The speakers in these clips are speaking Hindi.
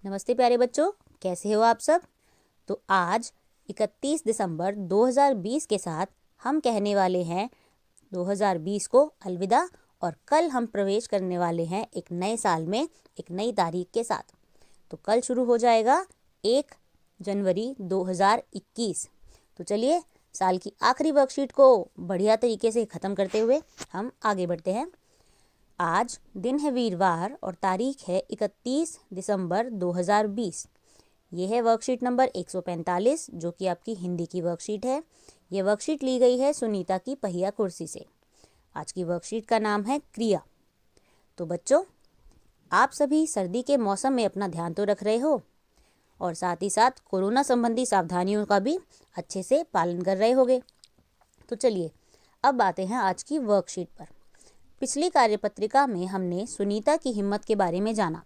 नमस्ते प्यारे बच्चों, कैसे हो आप सब। तो आज 31 दिसंबर 2020 के साथ हम कहने वाले हैं 2020 को अलविदा और कल हम प्रवेश करने वाले हैं एक नए साल में, एक नई तारीख के साथ। तो कल शुरू हो जाएगा 1 जनवरी 2021। तो चलिए साल की आखिरी वर्कशीट को बढ़िया तरीके से ख़त्म करते हुए हम आगे बढ़ते हैं। आज दिन है वीरवार और तारीख है 31 दिसंबर 2020। ये है वर्कशीट नंबर 145 जो कि आपकी हिंदी की वर्कशीट है। ये वर्कशीट ली गई है सुनीता की पहिया कुर्सी से। आज की वर्कशीट का नाम है क्रिया। तो बच्चों, आप सभी सर्दी के मौसम में अपना ध्यान तो रख रहे हो और साथ ही साथ कोरोना संबंधी सावधानियों का भी अच्छे से पालन कर रहे होगे। तो चलिए अब आते हैं आज की वर्कशीट पर। पिछली कार्यपत्रिका में हमने सुनीता की हिम्मत के बारे में जाना।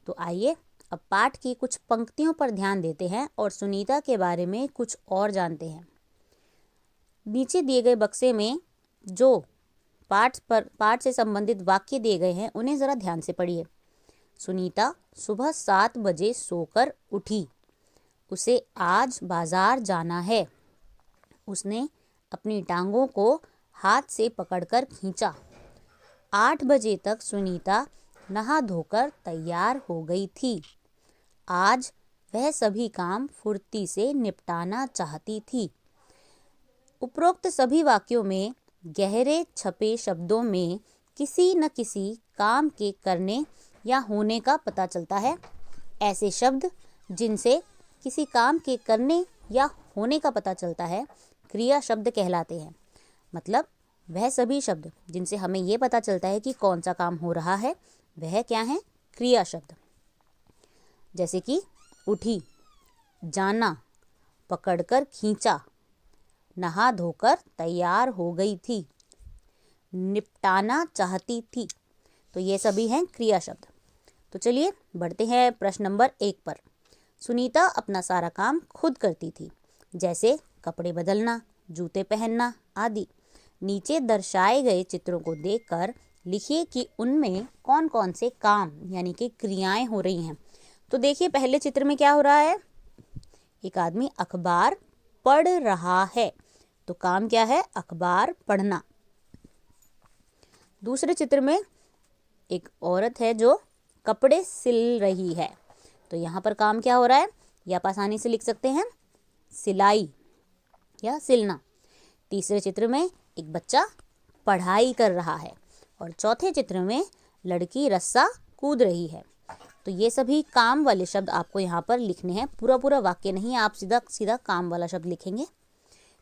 तो आइए अब पाठ की कुछ पंक्तियों पर ध्यान देते हैं और सुनीता के बारे में कुछ और जानते हैं। नीचे दिए गए बक्से में जो पाठ से संबंधित वाक्य दिए गए हैं उन्हें ज़रा ध्यान से पढ़िए। सुनीता सुबह 7 बजे सोकर उठी। उसे आज बाजार जाना है। उसने अपनी टांगों को हाथ से पकड़कर खींचा। 8 बजे तक सुनीता नहा धोकर तैयार हो गई थी। आज वह सभी काम फुर्ती से निपटाना चाहती थी। उपरोक्त सभी वाक्यों में गहरे छपे शब्दों में किसी न किसी काम के करने या होने का पता चलता है। ऐसे शब्द जिनसे किसी काम के करने या होने का पता चलता है क्रिया शब्द कहलाते हैं। मतलब वह सभी शब्द जिनसे हमें ये पता चलता है कि कौन सा काम हो रहा है वह क्या है, क्रिया शब्द। जैसे कि उठी, जाना, पकड़कर खींचा, नहा धोकर तैयार हो गई थी, निपटाना चाहती थी। तो ये सभी हैं क्रिया शब्द। तो चलिए बढ़ते हैं प्रश्न नंबर 1 पर। सुनीता अपना सारा काम खुद करती थी, जैसे कपड़े बदलना, जूते पहनना आदि। नीचे दर्शाए गए चित्रों को देखकर लिखिए कि उनमें कौन कौन से काम यानी कि क्रियाएं हो रही हैं। तो देखिए पहले चित्र में क्या हो रहा है, एक आदमी अखबार पढ़ रहा है। तो काम क्या है, अखबार पढ़ना। दूसरे चित्र में एक औरत है जो कपड़े सिल रही है। तो यहाँ पर काम क्या हो रहा है, या आप आसानी से लिख सकते हैं सिलाई या सिलना। तीसरे चित्र में एक बच्चा पढ़ाई कर रहा है और चौथे चित्र में लड़की रस्सा कूद रही है। तो ये सभी काम वाले शब्द आपको यहाँ पर लिखने हैं। पूरा पूरा वाक्य नहीं, आप सीधा सीधा काम वाला शब्द लिखेंगे।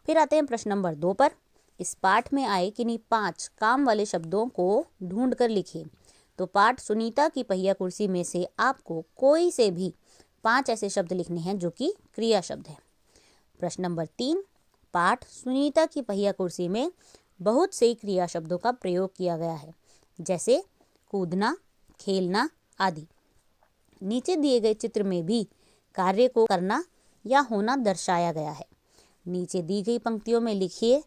फिर आते हैं प्रश्न नंबर 2 पर। इस पाठ में आए किन्हीं 5 काम वाले शब्दों को ढूंढ कर लिखिए। तो पाठ सुनीता की पहिया कुर्सी में से आपको कोई से भी 5 ऐसे शब्द लिखने हैं जो कि क्रिया शब्द है। प्रश्न नंबर 3, पाठ सुनीता की पहिया कुर्सी में बहुत से क्रिया शब्दों का प्रयोग किया गया है, जैसे कूदना, खेलना आदि। नीचे दिए गए चित्र में भी कार्य को करना या होना दर्शाया गया है। नीचे दी गई पंक्तियों में लिखिए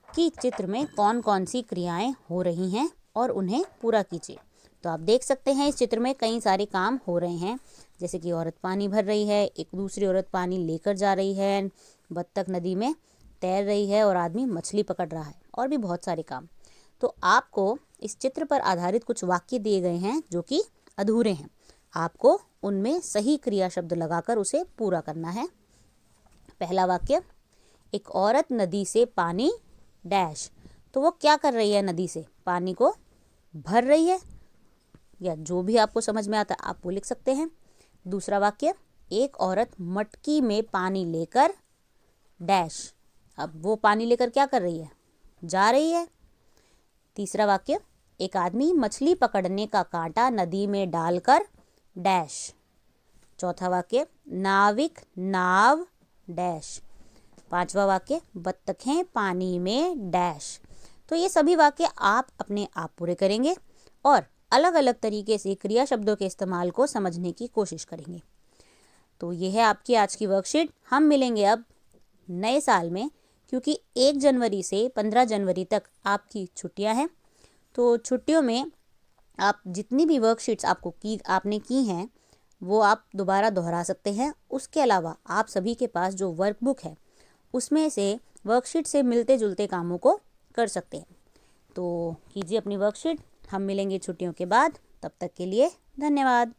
कि चित्र में कौन कौन सी क्रियाएं हो रही हैं और उन्हें पूरा कीजिए। तो आप देख सकते हैं इस चित्र में कई सारे काम हो रहे हैं, जैसे कि औरत पानी भर रही है, एक दूसरी औरत पानी लेकर जा रही है, बत्तख नदी में तैर रही है और आदमी मछली पकड़ रहा है, और भी बहुत सारे काम। तो आपको इस चित्र पर आधारित कुछ वाक्य दिए गए हैं जो कि अधूरे हैं। आपको उनमें सही क्रिया शब्द लगाकर उसे पूरा करना है। पहला वाक्य, एक औरत नदी से पानी डैश। तो वो क्या कर रही है, नदी से पानी को भर रही है, या जो भी आपको समझ में आता है आप वो लिख सकते हैं। दूसरा वाक्य, एक औरत मटकी में पानी लेकर डैश। अब वो पानी लेकर क्या कर रही है, जा रही है। तीसरा वाक्य, एक आदमी मछली पकड़ने का कांटा नदी में डालकर डैश। चौथा वाक्य, नाविक नाव डैश। पांचवा वाक्य, बत्तखें पानी में डैश। तो ये सभी वाक्य आप अपने आप पूरे करेंगे और अलग अलग तरीके से क्रिया शब्दों के इस्तेमाल को समझने की कोशिश करेंगे। तो ये है आपकी आज की वर्कशीट। हम मिलेंगे अब नए साल में, क्योंकि 1 जनवरी से 15 जनवरी तक आपकी छुट्टियां हैं। तो छुट्टियों में आप जितनी भी वर्कशीट्स आपने की हैं वो आप दोबारा दोहरा सकते हैं। उसके अलावा आप सभी के पास जो वर्कबुक है उसमें से वर्कशीट से मिलते जुलते कामों को कर सकते हैं। तो कीजिए अपनी वर्कशीट। हम मिलेंगे छुट्टियों के बाद, तब तक के लिए धन्यवाद।